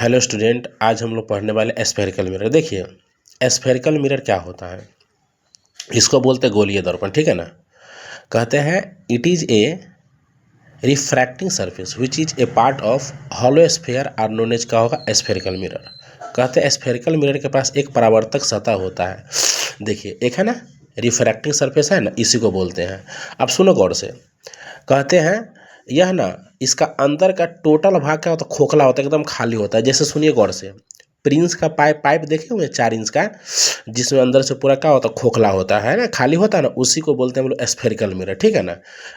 Hello student, आज हम लोग पढ़ने वाले स्फेरिकल मिरर। देखिए स्फेरिकल मिरर क्या होता है, इसको बोलते हैं गोलीय दर्पण। ठीक है ना। कहते हैं it is a refracting surface which is a part of hollow sphere are known as का होगा स्फेरिकल मिरर। कहते हैं स्फेरिकल मिरर के पास एक परावर्तक सतह होता है। देखिए एक है ना रिफ्रैक्टिंग सरफेस है ना, इसी को बोलते हैं। अब सुनो गौर से, कहते हैं यह ना इसका अंदर का टोटल भाग क्या होता है, खोखला होता है, एकदम खाली होता है। जैसे सुनिए गौर से, प्रिंस का पाइप देखे हुए 4 इंच का, जिसमें अंदर से पूरा क्या होता है, खोखला होता है ना, खाली होता है ना, उसी को बोलते हैं हम लोग स्फेरिकल मिरर। ठीक है ना।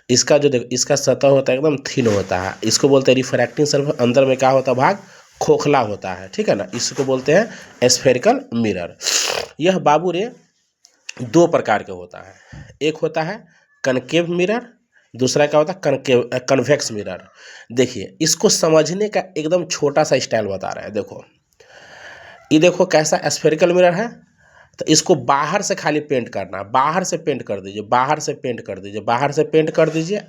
इसका जो देखो इसका सतह होता है एकदम थिन होता है, इसको बोलते हैं रिफ्रैक्टिंग सरफेस। अंदर में क्या होता है, भाग खोखला होता है। ठीक है ना, इसको बोलते हैं स्फेरिकल मिरर। यह बाबू रे 2 प्रकार के होता है। एक होता है कनकेव मिरर, दूसरा क्या होता है कन्वेक्स मिरर। देखिए इसको समझने का एकदम छोटा सा स्टाइल बता रहे हैं। देखो ये देखो कैसा स्फेरिकल मिरर है, तो इसको बाहर से खाली पेंट करना, बाहर से पेंट कर दीजिए, बाहर से पेंट कर दीजिए, बाहर से पेंट कर दीजिए,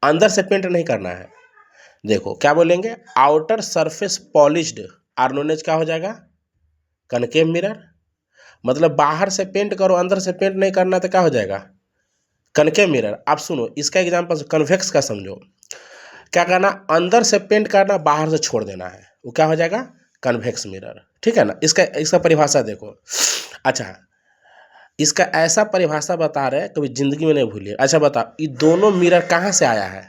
अंदर से पेंट नहीं करना है। देखो क्या बोलेंगे, outer surface polished are known as क्या हो जाएगा, कनकेव मिरर। मतलब बाहर से पेंट करो, अंदर से पेंट नहीं करना, तो क्या हो जाएगा, कनकेव मिरर। आप सुनो इसका एग्जांपल कन्वेक्स का समझो। क्या करना, अंदर से पेंट करना, बाहर से छोड़ देना है, वो क्या हो जाएगा, कन्वेक्स मिरर। ठीक है ना। इसका परिभाषा देखो। अच्छा, इसका ऐसा परिभाषा बता रहे हैं, कभी जिंदगी में नहीं भूलिए। अच्छा बताओ, ये दोनों मिरर कहाँ से आया है,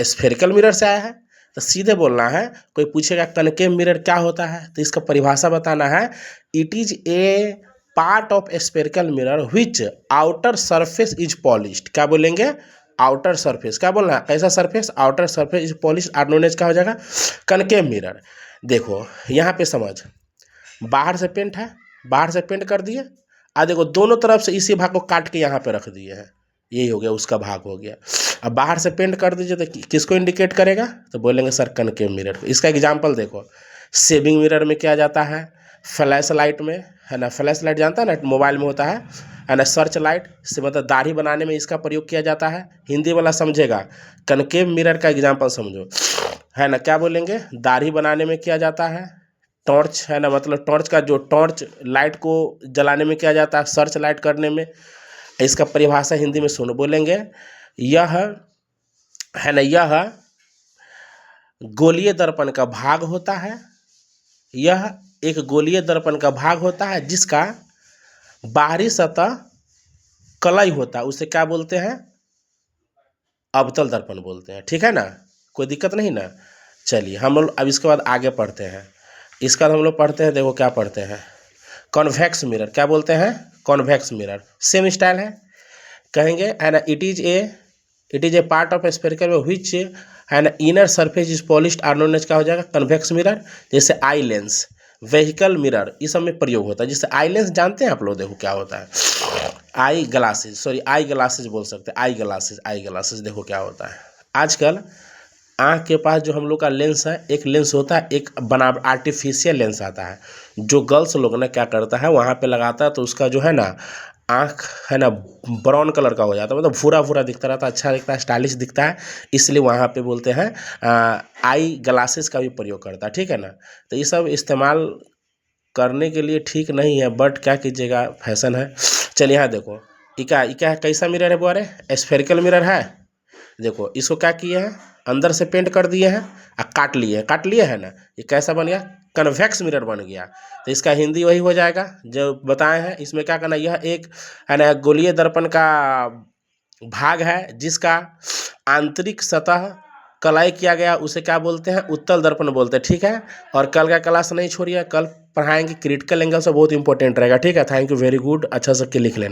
स्फेरिकल मिरर से आया है। तो सीधे बोलना है, कोई पूछेगा कनकेव मिरर क्या होता है, तो इसका परिभाषा बताना है, it is a part of spherical mirror which outer surface is polished. क्या बोलेंगे, आउटर सरफेस। क्या बोलना है, कैसा surface, outer surface is polished are known as क्या हो जाएगा, कनकेव मिरर। देखो यहाँ पे समझ, बाहर से पेंट है, बाहर से पेंट कर दिए, देखो दोनों तरफ से इसी भाग को काट के यहाँ पे रख दिए हैं, यही हो गया, उसका भाग हो गया। अब बाहर से पेंट कर दीजिए तो किसको इंडिकेट करेगा, तो बोलेंगे सर कनकेव मिरर। इसका एग्जांपल देखो, सेविंग मिरर में किया जाता है, फ्लैश लाइट में है ना, फ्लैश लाइट जानता है ना, मोबाइल में होता है ना, सर्च लाइट से मतलब दाढ़ी बनाने में इसका प्रयोग किया जाता है। हिंदी वाला समझेगा, कनकेव मिरर का एग्जांपल समझो, है ना। क्या बोलेंगे, दाढ़ी बनाने में किया जाता है, टॉर्च है ना, मतलब टॉर्च का जो टॉर्च लाइट को जलाने में किया जाता है, सर्च लाइट करने में। इसका परिभाषा हिंदी में सुनो, बोलेंगे यह है ना, यह गोलीय दर्पण का भाग होता है, यह एक गोलीय दर्पण का भाग होता है जिसका बाहरी सतह कलई होता है, उसे क्या बोलते हैं, अवतल दर्पण बोलते हैं। ठीक है ना, कोई दिक्कत नहीं ना। चलिए हम लोग अब इसके बाद आगे पढ़ते हैं। इसका हम लोग पढ़ते हैं, देखो क्या पढ़ते हैं, कॉन्वेक्स मिरर। क्या बोलते हैं, कॉन्वेक्स मिरर। सेम स्टाइल है, कहेंगे है ना, it is a part of spherical which है ना inner surface is polished are known as क्या हो जाएगा, कन्वेक्स मिरर। जैसे आई लेंस, वेहिकल मिरर, इस सब में प्रयोग होता है। जैसे आई लेंस जानते हैं आप लोग, देखो क्या होता है, आई ग्लासेज बोल सकते हैं, आई ग्लासेज देखो क्या होता है। आजकल आँख के पास जो हम लोग का लेंस है, एक लेंस होता है, एक बना आर्टिफिशियल लेंस आता है, जो गर्ल्स लोग ना क्या करता है, वहाँ पे लगाता है, तो उसका जो है ना आँख है ना ब्राउन कलर का हो जाता है, मतलब भूरा भूरा दिखता रहता है, अच्छा दिखता है, स्टाइलिश दिखता है, इसलिए वहाँ पे बोलते हैं आई ग्लासेस का भी प्रयोग करता है। ठीक है ना। तो ये सब इस्तेमाल करने के लिए ठीक नहीं है, बट क्या कीजिएगा, फैशन है। चलिए यहाँ देखो, ये क्या है, कैसा मिरर है बोरे, स्फेरिकल मिरर है। देखो इसको क्या किए हैं, अंदर से पेंट कर दिए हैं, काट लिए है ना, ये कैसा बन गया, कन्वेक्स मिरर बन गया। तो इसका हिंदी वही हो जाएगा जो बताए हैं। इसमें क्या करना, यह एक है ना गोलीय दर्पण का भाग है जिसका आंतरिक सतह कलाई किया गया, उसे क्या बोलते हैं, उत्तल दर्पण बोलते हैं। ठीक है। और कल का क्लास नहीं छोड़िए, कल पढ़ाएंगे क्रिटिकल एंगल से, बहुत इंपॉर्टेंट रहेगा। ठीक है। थैंक यू, वेरी गुड, अच्छा से लिख लेना।